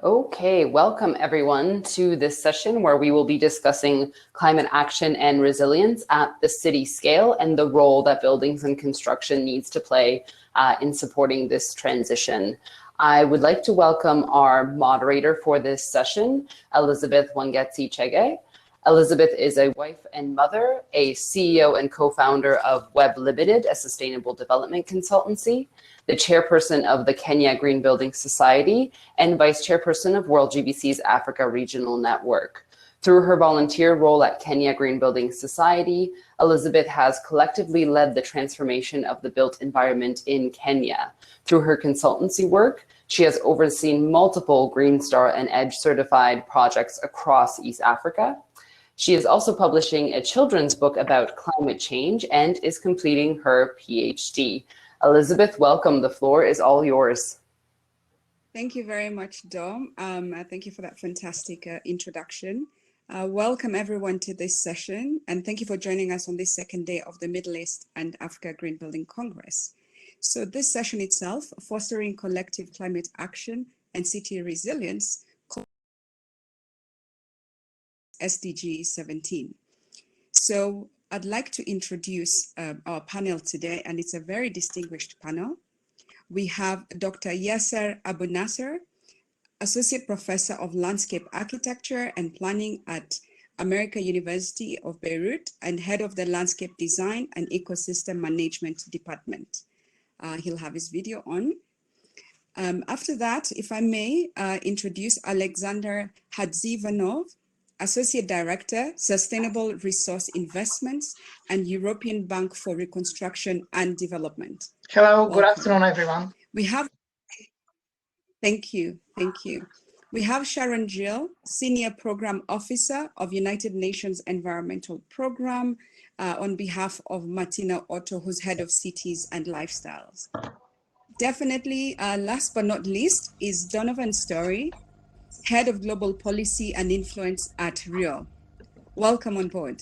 Okay, welcome everyone to this session where we will be discussing climate action and resilience at the city scale and the role that buildings and construction needs to play in supporting this transition. I would like to welcome our moderator for this session, Elizabeth Wangeci Chege. Elizabeth is a wife and mother, a CEO and co-founder of Web Limited, a sustainable development consultancy, the chairperson of the Kenya Green Building Society, and vice chairperson of World GBC's Africa Regional Network. Through her volunteer role at Kenya Green Building Society, Elizabeth has collectively led the transformation of the built environment in Kenya. Through her consultancy work, she has overseen multiple Green Star and EDGE certified projects across East Africa. She is also publishing a children's book about climate change and is completing her PhD. Elizabeth, welcome. The floor is all yours. Thank you very much, Dom. Thank you for that fantastic introduction. Welcome everyone to this session, and thank you for joining us on this second day of the Middle East and Africa Green Building Congress. So this session itself, Fostering Collective Climate Action and City Resilience, SDG 17. So I'd like to introduce our panel today, and it's a very distinguished panel. We have Dr. Yaser Abunnasr, Associate Professor of Landscape Architecture and Planning at American University of Beirut and Head of the Landscape Design and Ecosystem Management Department. He'll have his video on. After that, if I may introduce Alexander Hadzhiivanov, Associate Director, Sustainable Resource Investments and European Bank for Reconstruction and Development. Hello, good afternoon, everyone. We have, thank you. We have Sharon Gill, Senior Program Officer of United Nations Environmental Program on behalf of Martina Otto, who's Head of Cities and Lifestyles. Definitely, last but not least, is Donovan Story, Head of Global Policy and Influence at RIO. Welcome on board.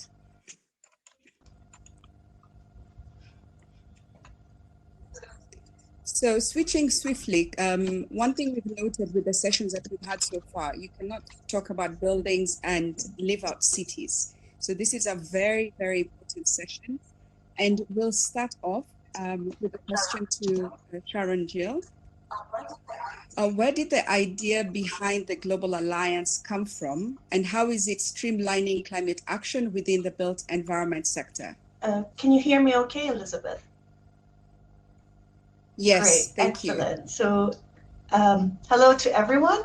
So switching swiftly, one thing we've noted with the sessions that we've had so far, you cannot talk about buildings and live out cities. So this is a very, very important session. And we'll start off with a question to Sharon Gill. Where did the idea behind the Global Alliance come from, and how is it streamlining climate action within the built environment sector? Can you hear me okay, Elizabeth? Yes, great, thank excellent. you. So hello to everyone.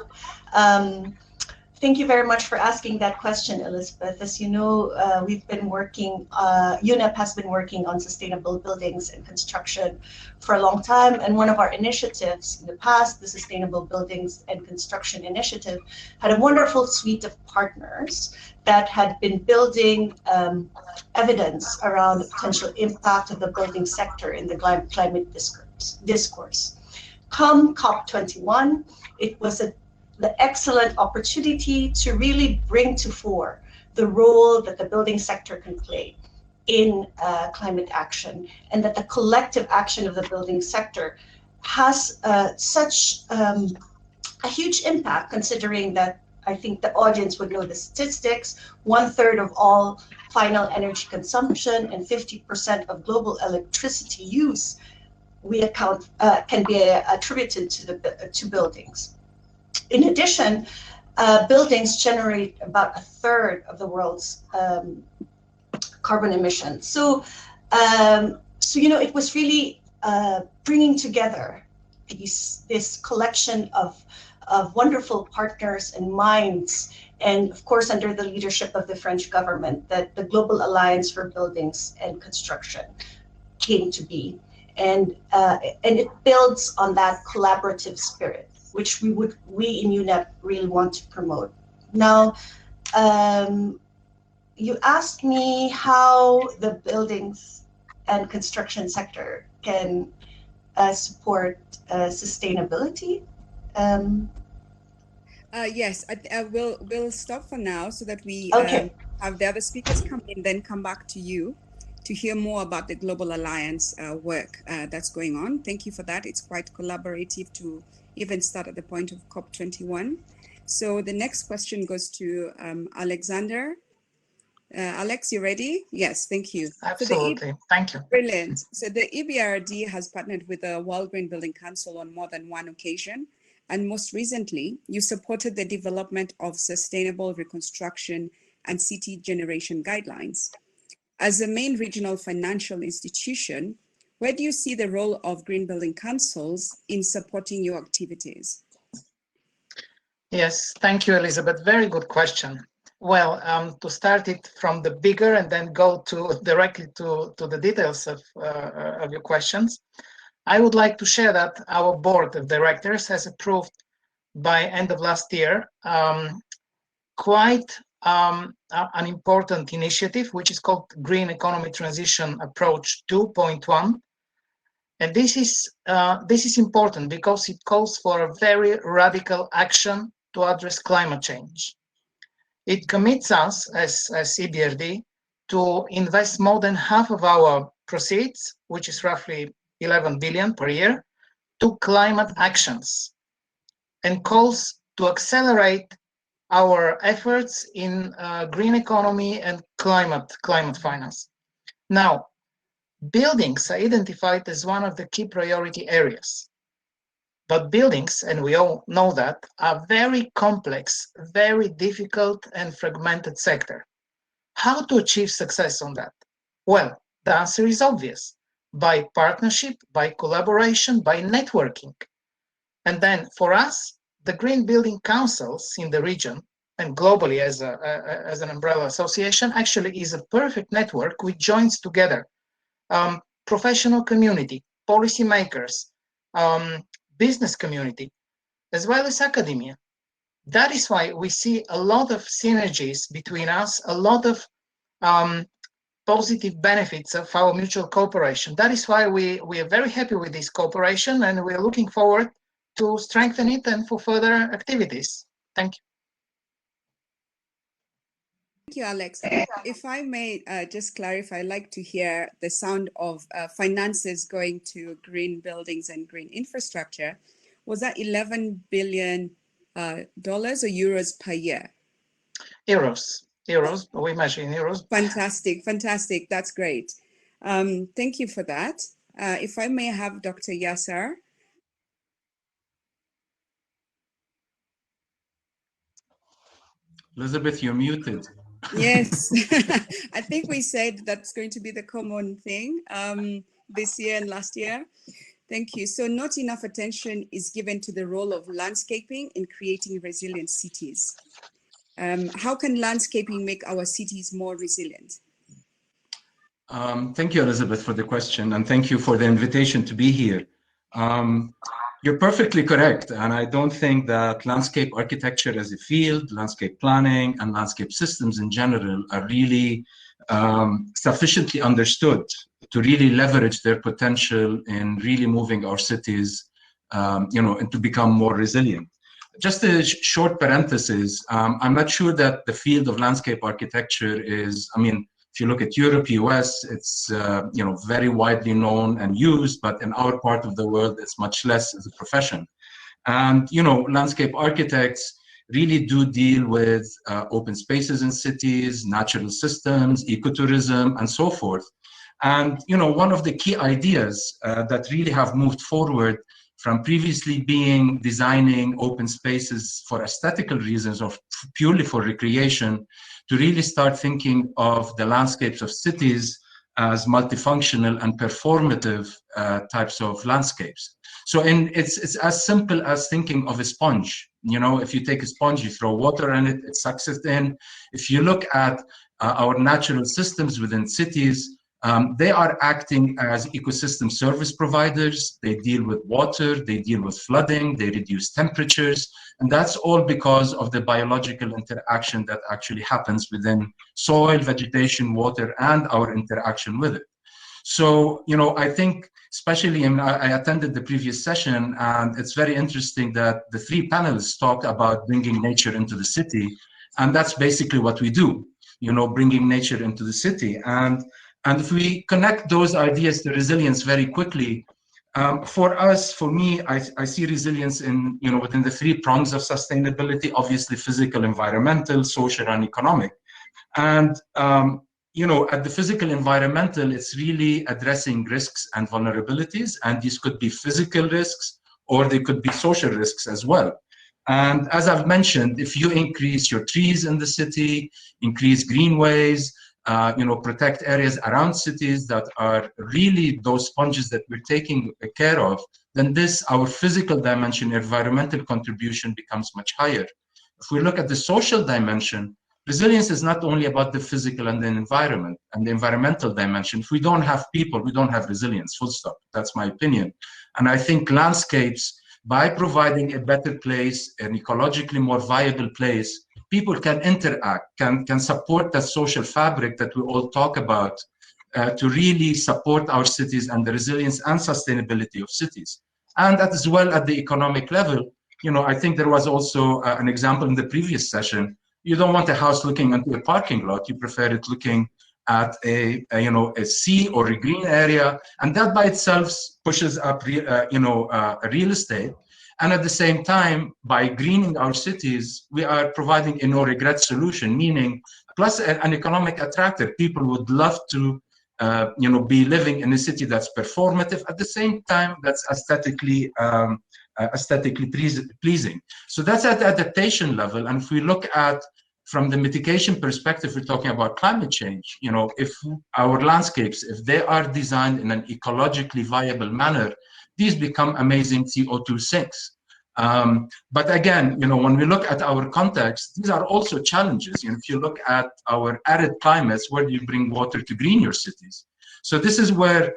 Thank you very much for asking that question, Elizabeth. As you know, we've been working, UNEP has been working on sustainable buildings and construction for a long time. And one of our initiatives in the past, the Sustainable Buildings and Construction Initiative, had a wonderful suite of partners that had been building evidence around the potential impact of the building sector in the climate discourse. Come COP21, it was the excellent opportunity to really bring to fore the role that the building sector can play in climate action, and that the collective action of the building sector has such a huge impact, considering that I think the audience would know the statistics. 1/3 of all final energy consumption and 50% of global electricity use we account can be attributed to buildings. In addition, buildings generate about 1/3 of the world's carbon emissions. So, you know, it was really bringing together this collection of wonderful partners and minds, and of course, under the leadership of the French government, that the Global Alliance for Buildings and Construction came to be, and it builds on that collaborative spirit, which we in UNEP really want to promote. Now, you asked me how the buildings and construction sector can support sustainability. Yes, we'll stop for now so that we okay. have the other speakers come in, then come back to you. to hear more about the Global Alliance work that's going on. Thank you for that. It's quite collaborative to even start at the point of COP21. So the next question goes to Alexander. Alex, you ready? Yes, thank you. Absolutely. Thank you. Brilliant. So the EBRD has partnered with the World Green Building Council on more than one occasion. And most recently, you supported the development of sustainable reconstruction and city generation guidelines. As a main regional financial institution, where do you see the role of green building councils in supporting your activities? Yes, thank you, Elizabeth. Very good question. Well, to start it from the bigger and then go directly to the details of your questions, I would like to share that our board of directors has approved by end of last year quite an important initiative, which is called Green Economy Transition Approach 2.1. And this is important because it calls for a very radical action to address climate change. It commits us as EBRD to invest more than half of our proceeds, which is roughly 11 billion per year, to climate actions, and calls to accelerate our efforts in green economy and climate finance. Now, buildings are identified as one of the key priority areas. But buildings, and we all know that, are very complex, very difficult and fragmented sector. How to achieve success on that? Well, the answer is obvious: by partnership, by collaboration, by networking. And then for us, the Green Building Councils in the region and globally as an umbrella association actually is a perfect network which joins together professional community, policymakers, business community, as well as academia. That is why we see a lot of synergies between us, a lot of positive benefits of our mutual cooperation. That is why we are very happy with this cooperation, and we are looking forward to strengthen it and for further activities. Thank you. Thank you, Alex. If I may just clarify, I'd like to hear the sound of finances going to green buildings and green infrastructure. Was that $11 billion or euros per year? Euros. We measure in euros. Fantastic, fantastic. That's great. Thank you for that. If I may have Dr. Yaser. Elizabeth, you're muted. Yes, I think we said that's going to be the common thing this year and last year. Thank you. So not enough attention is given to the role of landscaping in creating resilient cities. How can landscaping make our cities more resilient? Thank you, Elizabeth, for the question, and thank you for the invitation to be here. You're perfectly correct, and I don't think that landscape architecture as a field, landscape planning, and landscape systems in general are really sufficiently understood to really leverage their potential in really moving our cities, and to become more resilient. Just a short parenthesis, I'm not sure that the field of landscape architecture is, if you look at Europe, US, it's very widely known and used, but in our part of the world, it's much less as a profession. And landscape architects really do deal with open spaces in cities, natural systems, ecotourism, and so forth. And one of the key ideas that really have moved forward from previously being designing open spaces for aesthetical reasons or purely for recreation, to really start thinking of the landscapes of cities as multifunctional and performative types of landscapes. So it's as simple as thinking of a sponge. If you take a sponge, you throw water in it, it sucks it in. If you look at our natural systems within cities, they are acting as ecosystem service providers. They deal with water, they deal with flooding, they reduce temperatures, and that's all because of the biological interaction that actually happens within soil, vegetation, water, and our interaction with it. So, I think, especially, I attended the previous session, and it's very interesting that the three panelists talk about bringing nature into the city, and that's basically what we do, bringing nature into the city. And And if we connect those ideas to resilience very quickly, for me, I see resilience in, within the three prongs of sustainability, obviously physical, environmental, social, and economic. And, at the physical environmental, it's really addressing risks and vulnerabilities. And these could be physical risks, or they could be social risks as well. And as I've mentioned, if you increase your trees in the city, increase greenways, protect areas around cities that are really those sponges that we're taking care of, then our physical dimension, environmental contribution becomes much higher. If we look at the social dimension, resilience is not only about the physical and the environment and the environmental dimension. If we don't have people, we don't have resilience, full stop. That's my opinion. And I think landscapes, by providing a better place, an ecologically more viable place, people can interact, can support that social fabric that we all talk about to really support our cities and the resilience and sustainability of cities. And as well at the economic level, I think there was also an example in the previous session. You don't want a house looking into a parking lot. You prefer it looking at a sea or a green area, and that by itself pushes up real estate. And at the same time, by greening our cities, we are providing a no regret solution, meaning plus an economic attractor. People would love to be living in a city that's performative, at the same time that's aesthetically pleasing. So that's at the adaptation level. And if we look at from the mitigation perspective, we're talking about climate change. If our landscapes, if they are designed in an ecologically viable manner, these become amazing CO2 sinks. But again, when we look at our context, these are also challenges. If you look at our arid climates, where do you bring water to green your cities? So this is where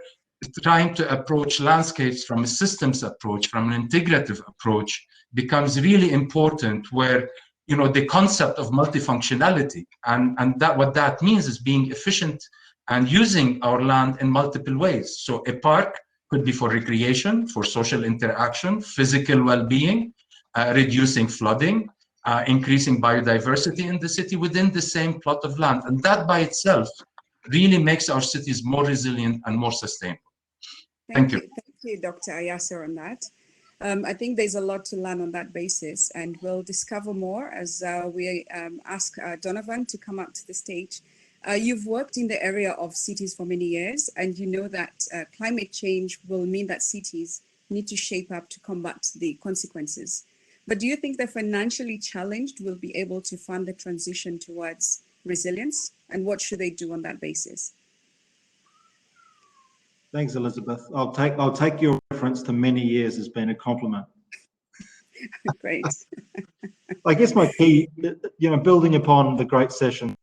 trying to approach landscapes from a systems approach, from an integrative approach, becomes really important, where the concept of multifunctionality, and that what that means is being efficient and using our land in multiple ways. So a park could be for recreation, for social interaction, physical well-being, reducing flooding, increasing biodiversity in the city within the same plot of land. And that by itself really makes our cities more resilient and more sustainable. Thank you. Thank you, Dr. Yaser, on that. I think there's a lot to learn on that basis, and we'll discover more as we ask Donovan to come up to the stage. You've worked in the area of cities for many years, and you know that climate change will mean that cities need to shape up to combat the consequences. But do you think the financially challenged will be able to fund the transition towards resilience, and what should they do on that basis? Thanks, Elizabeth. I'll take your reference to many years as being a compliment. Great. I guess my key, building upon the great session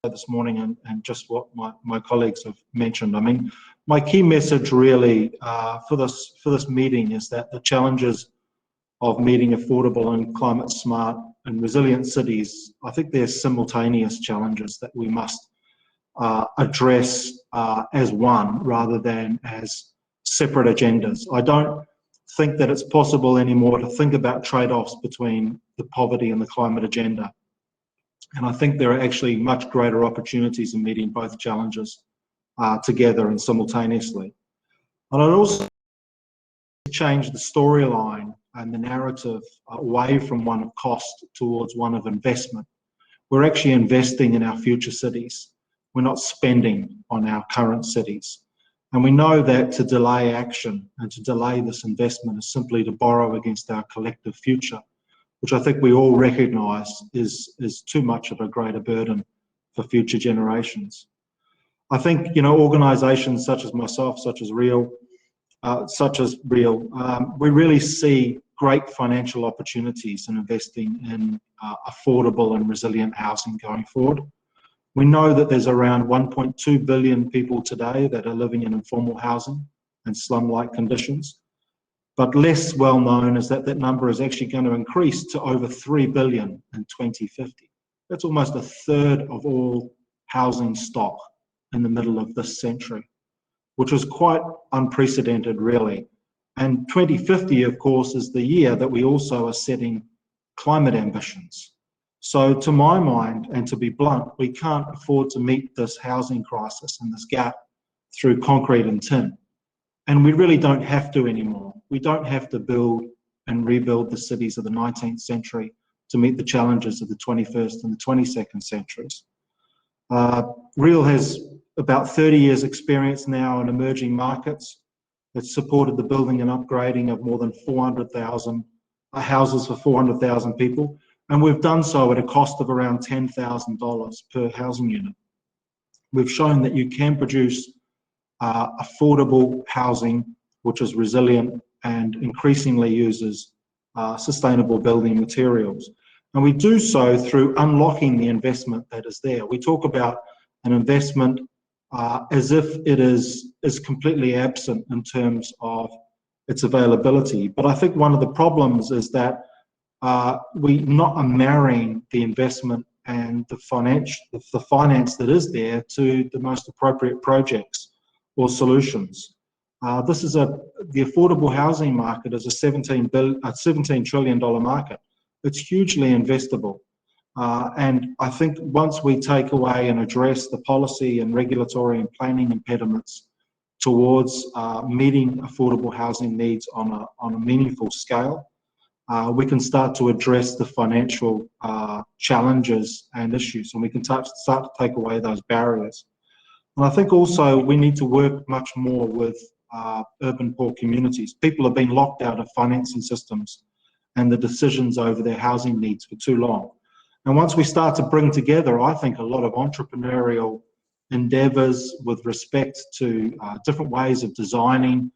this morning and just what my colleagues have mentioned, I mean, my key message really for this meeting is that the challenges of meeting affordable and climate smart and resilient cities, I think they're simultaneous challenges that we must address as one rather than as separate agendas. I don't think that it's possible anymore to think about trade-offs between the poverty and the climate agenda. And I think there are actually much greater opportunities in meeting both challenges together and simultaneously. And I'd also change the storyline and the narrative away from one of cost towards one of investment. We're actually investing in our future cities. We're not spending on our current cities. And we know that to delay action and to delay this investment is simply to borrow against our collective future, which I think we all recognise is too much of a greater burden for future generations. I think, organisations such as myself, such as Real, we really see great financial opportunities in investing in affordable and resilient housing going forward. We know that there's around 1.2 billion people today that are living in informal housing and slum-like conditions. But less well known is that that number is actually going to increase to over 3 billion in 2050. That's almost a third of all housing stock in the middle of this century, which was quite unprecedented, really. And 2050, of course, is the year that we also are setting climate ambitions. So to my mind, and to be blunt, we can't afford to meet this housing crisis and this gap through concrete and tin. And we really don't have to anymore. We don't have to build and rebuild the cities of the 19th century to meet the challenges of the 21st and the 22nd centuries. Real has about 30 years experience now in emerging markets. It's supported the building and upgrading of more than 400,000 houses for 400,000 people. And we've done so at a cost of around $10,000 per housing unit. We've shown that you can produce affordable housing, which is resilient and increasingly uses sustainable building materials. And we do so through unlocking the investment that is there. We talk about an investment as if it is completely absent in terms of its availability. But I think one of the problems is that we not are marrying the investment and the finance that is there to the most appropriate projects or solutions. The affordable housing market is a $17 trillion market. It's hugely investable. And I think once we take away and address the policy and regulatory and planning impediments towards meeting affordable housing needs on a meaningful scale, we can start to address the financial challenges and issues, and we can start to take away those barriers. And I think also we need to work much more with urban poor communities. People have been locked out of financing systems and the decisions over their housing needs for too long. And once we start to bring together, I think, a lot of entrepreneurial endeavours with respect to different ways of designing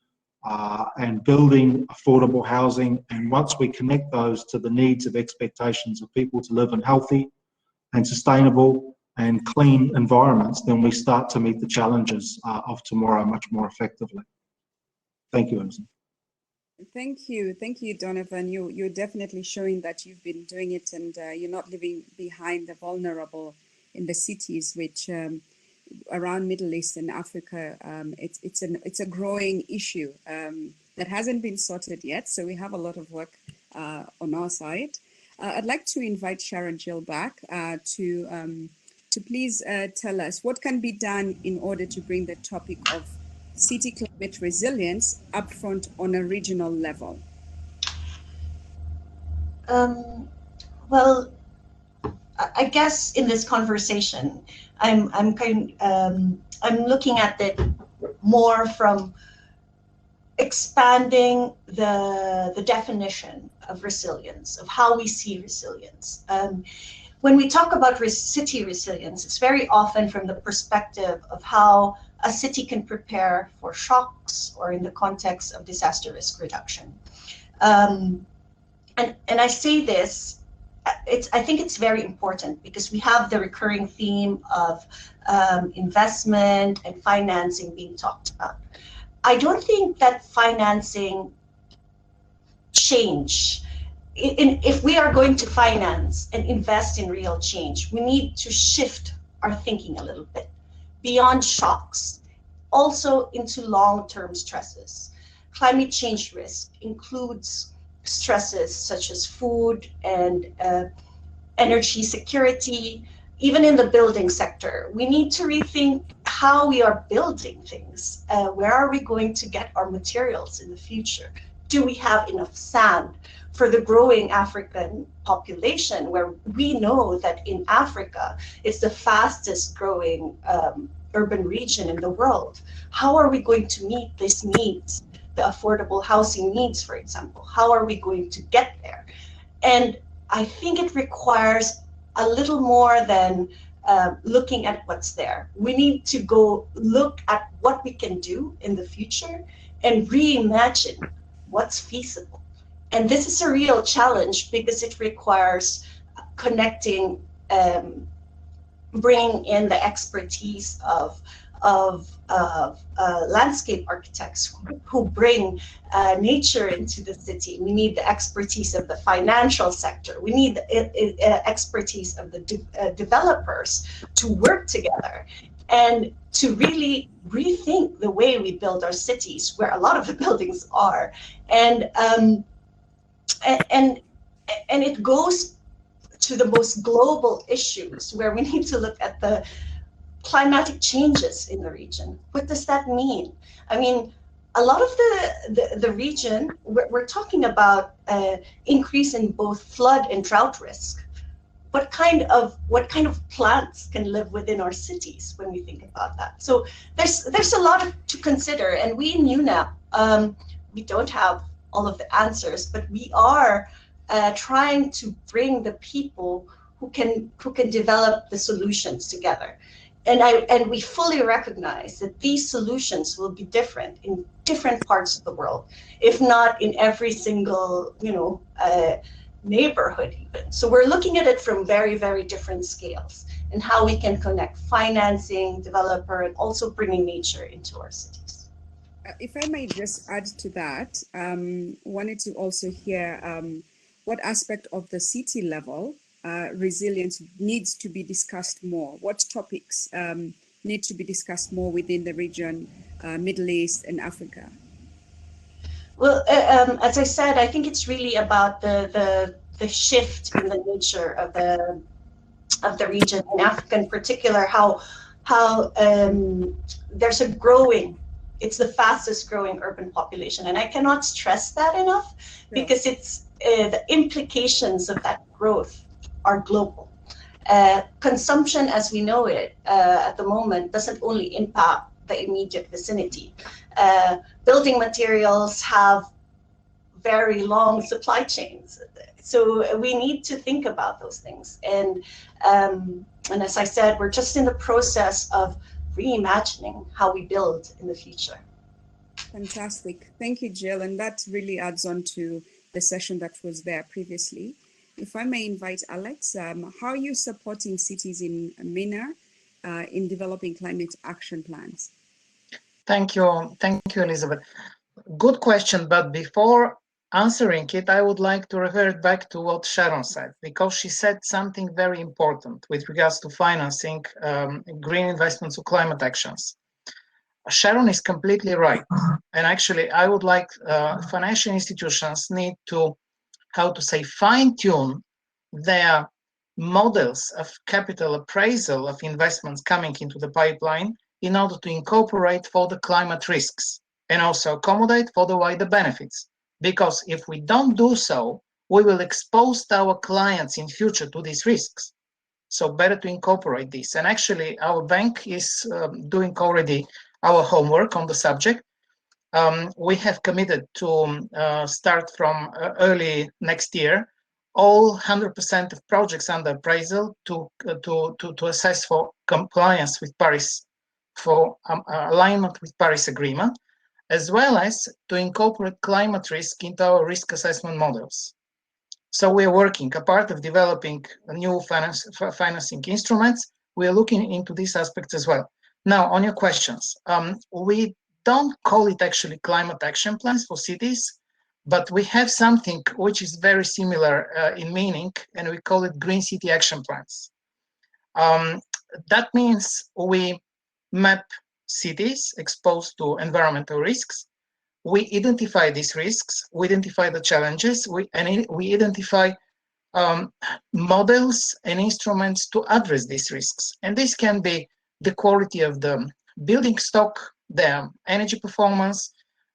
and building affordable housing, and once we connect those to the needs of expectations of people to live in healthy and sustainable and clean environments, then we start to meet the challenges of tomorrow much more effectively. Thank you, Alison. Thank you, Donovan. You're definitely showing that you've been doing it, and you're not leaving behind the vulnerable in the cities, which around Middle East and Africa, it's a growing issue that hasn't been sorted yet. So we have a lot of work on our side. I'd like to invite Sharon Jill back to please tell us what can be done in order to bring the topic of city climate resilience upfront on a regional level. Well, I guess in this conversation, I'm looking at it more from expanding the definition of resilience, of how we see resilience. When we talk about city resilience, it's very often from the perspective of how a city can prepare for shocks, or in the context of disaster risk reduction. And I say this, I think it's very important because we have the recurring theme of investment and financing being talked about. I don't think that financing change, if we are going to finance and invest in real change, we need to shift our thinking a little bit beyond shocks, also into long-term stresses. Climate change risk includes stresses such as food and energy security. Even in the building sector, we need to rethink how we are building things. Where are we going to get our materials in the future? Do we have enough sand for the growing African population, where we know that in Africa, it's the fastest growing urban region in the world? How are we going to meet these needs, the affordable housing needs, for example? How are we going to get there? And I think it requires a little more than looking at what's there. We need to go look at what we can do in the future and reimagine what's feasible. And this is a real challenge because it requires connecting, bringing in the expertise of landscape architects who bring nature into the city. We need the expertise of the financial sector. We need the expertise of the developers to work together and to really rethink the way we build our cities, where a lot of the buildings are. And it goes to the most global issues, where we need to look at the climatic changes in the region. What does that mean? I mean, a lot of the region, we're talking about increase in both flood and drought risk. What kind of plants can live within our cities when we think about that? So there's a lot to consider, and we in UNEP, we don't have all of the answers, but we are trying to bring the people who can develop the solutions together. And we fully recognize that these solutions will be different in different parts of the world, if not in every single, neighborhood even. So we're looking at it from very, very different scales, and how we can connect financing, developer, and also bringing nature into our cities. If I may just add to that, wanted to also hear what aspect of the city level resilience needs to be discussed more. What topics need to be discussed more within the region, Middle East and Africa? Well, as I said, I think it's really about the shift in the nature of the region, in Africa in particular, how there's a growing, it's the fastest growing urban population. And I cannot stress that enough, because it's the implications of that growth are global. Consumption as we know it at the moment doesn't only impact the immediate vicinity. Building materials have very long supply chains. So we need to think about those things. And as I said, we're just in the process of reimagining how we build in the future. Fantastic. Thank you, Jill. And that really adds on to the session that was there previously. If I may invite Alex, how are you supporting cities in MENA in developing climate action plans? Thank you, Elizabeth. Good question, but before answering it, I would like to revert back to what Sharon said, because she said something very important with regards to financing green investments or climate actions. Sharon is completely right. And actually, I would like financial institutions need to, fine-tune their models of capital appraisal of investments coming into the pipeline in order to incorporate for the climate risks and also accommodate for the wider benefits. Because if we don't do so, we will expose our clients in future to these risks. So better to incorporate this. And actually, our bank is doing already our homework on the subject. We have committed to start from early next year all 100% of projects under appraisal to assess for compliance with Paris, for alignment with Paris Agreement, as well as to incorporate climate risk into our risk assessment models. So we are working, a part of developing new financing instruments, we are looking into these aspects as well. Now, on your questions, we don't call it actually climate action plans for cities, but we have something which is very similar in meaning, and we call it green city action plans. That means we map cities exposed to environmental risks. We identify these risks, we identify the challenges, we identify models and instruments to address these risks. And this can be the quality of the building stock, the energy performance,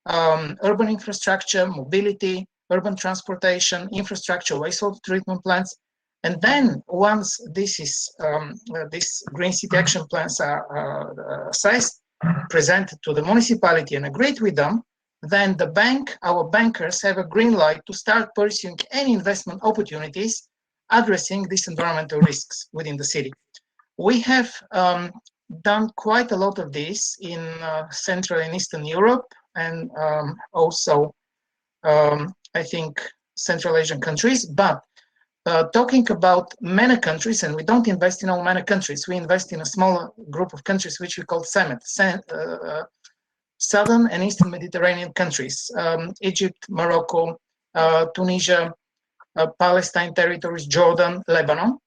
urban infrastructure, mobility, urban transportation, infrastructure, wastewater treatment plants. And then once this is these green city action plans are assessed, presented to the municipality and agreed with them, then the bank, our bankers have a green light to start pursuing any investment opportunities addressing these environmental risks within the city. We have done quite a lot of this in Central and Eastern Europe, and also I think Central Asian countries. But talking about MENA countries, and we don't invest in all MENA countries, we invest in a small group of countries which we call SAMET, Southern and Eastern Mediterranean countries, Egypt, Morocco, Tunisia, Palestine territories, Jordan, Lebanon.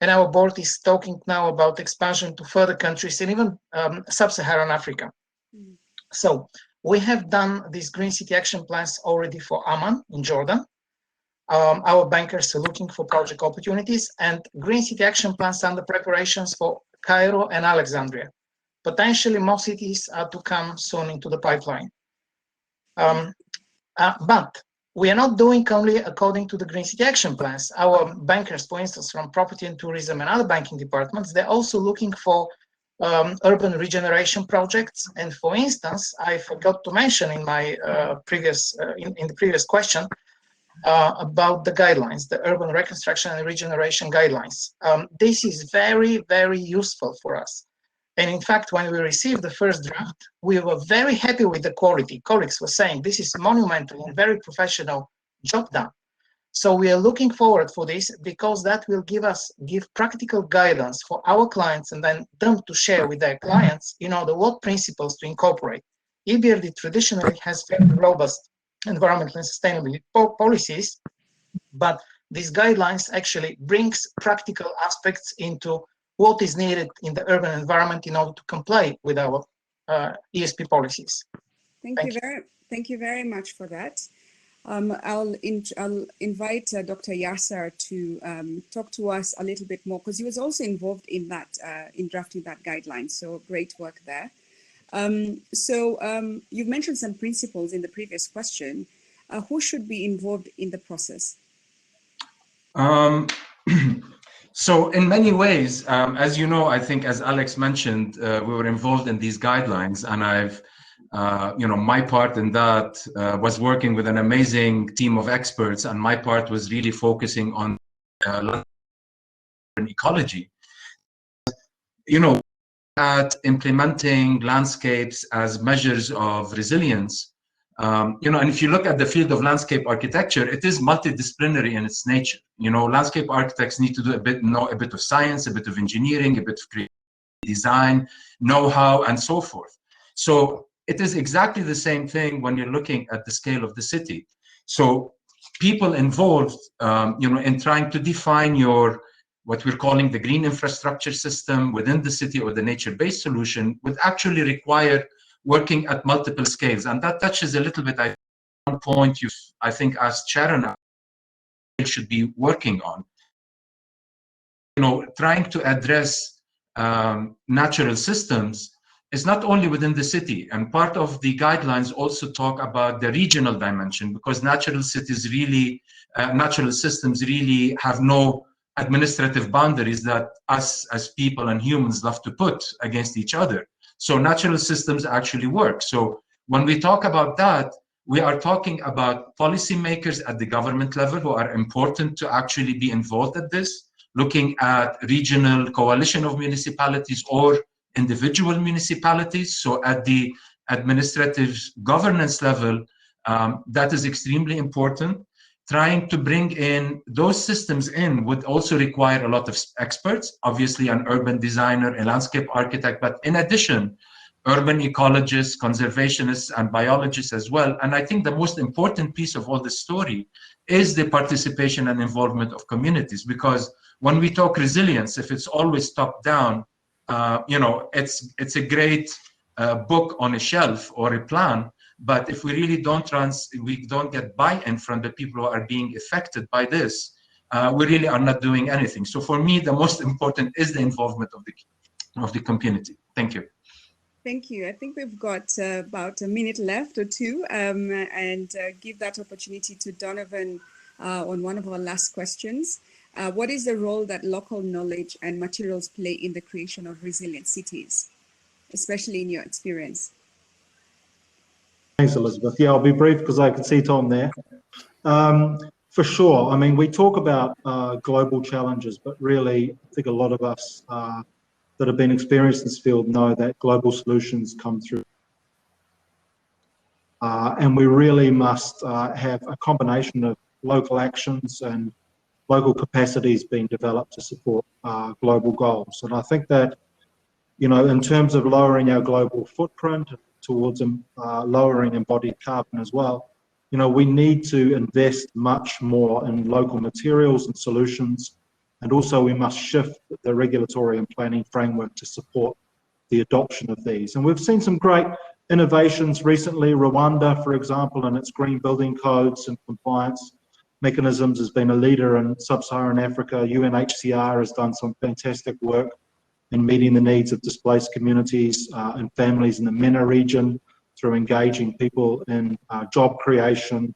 And our board is talking now about expansion to further countries and even sub-Saharan Africa. So we have done these green city action plans already for Amman in Jordan. our bankers are looking for project opportunities, and Green City Action Plans under preparations for Cairo and Alexandria. Potentially more cities are to come soon into the pipeline. But we are not doing only according to the Green City Action Plans. Our bankers, for instance, from property and tourism and other banking departments, they're also looking for urban regeneration projects. And for instance, I forgot to mention in my in the previous question about the guidelines, the urban reconstruction and regeneration guidelines. This is very, very useful for us. And in fact, when we received the first draft, we were very happy with the quality. Colleagues were saying this is monumental and very professional job done. So we are looking forward for this because that will give practical guidance for our clients and then them to share with their clients in order what principles to incorporate. EBRD traditionally has very robust environmental and sustainability policies, but these guidelines actually brings practical aspects into what is needed in the urban environment in order to comply with our ESP policies. Thank you very much for that. I'll invite Dr. Yaser to talk to us a little bit more, because he was also involved in that, in drafting that guideline. So great work there. You've mentioned some principles in the previous question. Who should be involved in the process? So in many ways, as you know, I think as Alex mentioned, we were involved in these guidelines, and I've, my part in that was working with an amazing team of experts, and my part was really focusing on ecology. At implementing landscapes as measures of resilience, and if you look at the field of landscape architecture, it is multidisciplinary in its nature. Landscape architects need to do know a bit of science, a bit of engineering, a bit of creative design, know-how, and so forth. So it is exactly the same thing when you're looking at the scale of the city. So people involved, in trying to define what we're calling the green infrastructure system within the city or the nature-based solution would actually require working at multiple scales. And that touches a little bit, one point you've, I think, asked Sharon should be working on. Trying to address natural systems is not only within the city, and part of the guidelines also talk about the regional dimension, because natural systems really have no administrative boundaries that us as people and humans love to put against each other. So natural systems actually work. So when we talk about that, we are talking about policymakers at the government level who are important to actually be involved at this, looking at regional coalition of municipalities or individual municipalities. So at the administrative governance level, that is extremely important. Trying to bring in those systems would also require a lot of experts, obviously an urban designer, a landscape architect, but in addition, urban ecologists, conservationists, and biologists as well. And I think the most important piece of all this story is the participation and involvement of communities, because when we talk resilience, if it's always top down, it's a great book on a shelf or a plan. But if we really don't get buy-in from the people who are being affected by this, we really are not doing anything. So for me, the most important is the involvement of the community. Thank you. Thank you. I think we've got about a minute left or two, and give that opportunity to Donovan on one of our last questions. What is the role that local knowledge and materials play in the creation of resilient cities, especially in your experience? Thanks, Elizabeth. Yeah, I'll be brief because I can see Tom there. For sure. I mean, we talk about global challenges, but really, I think a lot of us that have been experienced in this field know that global solutions come through. And we really must have a combination of local actions and local capacities being developed to support global goals. And I think that, in terms of lowering our global footprint towards lowering embodied carbon as well, we need to invest much more in local materials and solutions. And also we must shift the regulatory and planning framework to support the adoption of these. And we've seen some great innovations recently. Rwanda, for example, and its green building codes and compliance. mechanisms, has been a leader in sub-Saharan Africa. UNHCR has done some fantastic work in meeting the needs of displaced communities and families in the MENA region through engaging people in job creation,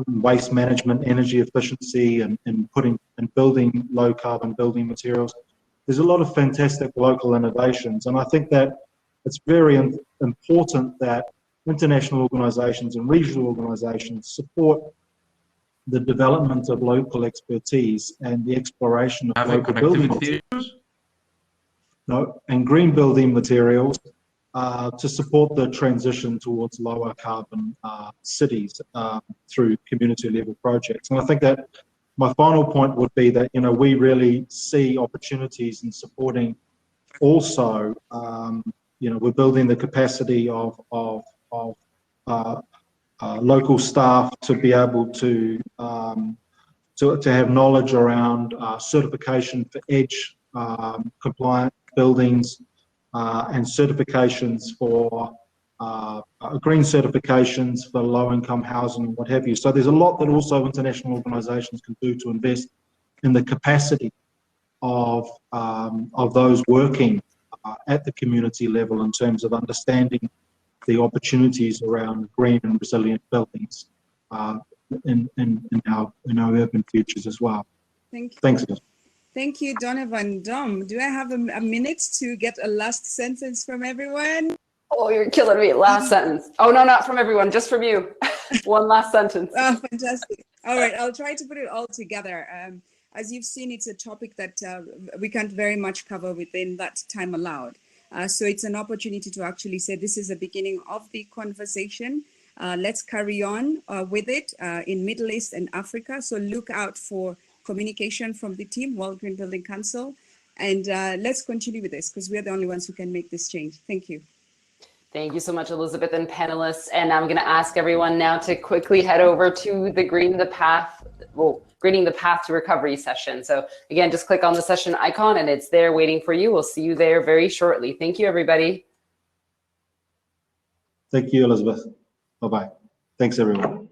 waste management, energy efficiency, and building low carbon building materials. There's a lot of fantastic local innovations, and I think that it's very important that international organisations and regional organisations support the development of local expertise and the exploration of local building materials. And green building materials to support the transition towards lower carbon cities through community level projects. And I think that my final point would be that, we really see opportunities in supporting also, we're building the capacity of local staff to be able to have knowledge around certification for EDGE compliant buildings and certifications for green certifications for low-income housing and what have you. So there's a lot that also international organisations can do to invest in the capacity of those working at the community level in terms of understanding the opportunities around green and resilient buildings in our urban futures as well. Thank you. Thanks. Thank you, Donovan. Dom, do I have a minute to get a last sentence from everyone? Oh, you're killing me. Last sentence. Oh, no, not from everyone, just from you. One last sentence. Oh, fantastic. All right, I'll try to put it all together. As you've seen, it's a topic that we can't very much cover within that time allowed. So it's an opportunity to actually say this is the beginning of the conversation. Let's carry on with it in Middle East and Africa. So look out for communication from the team, World Green Building Council. And let's continue with this because we're the only ones who can make this change. Thank you. Thank you so much, Elizabeth and panelists. And I'm going to ask everyone now to quickly head over to the Greening the Path to Recovery session. So again, just click on the session icon and it's there waiting for you. We'll see you there very shortly. Thank you, everybody. Thank you, Elizabeth. Bye-bye. Thanks, everyone.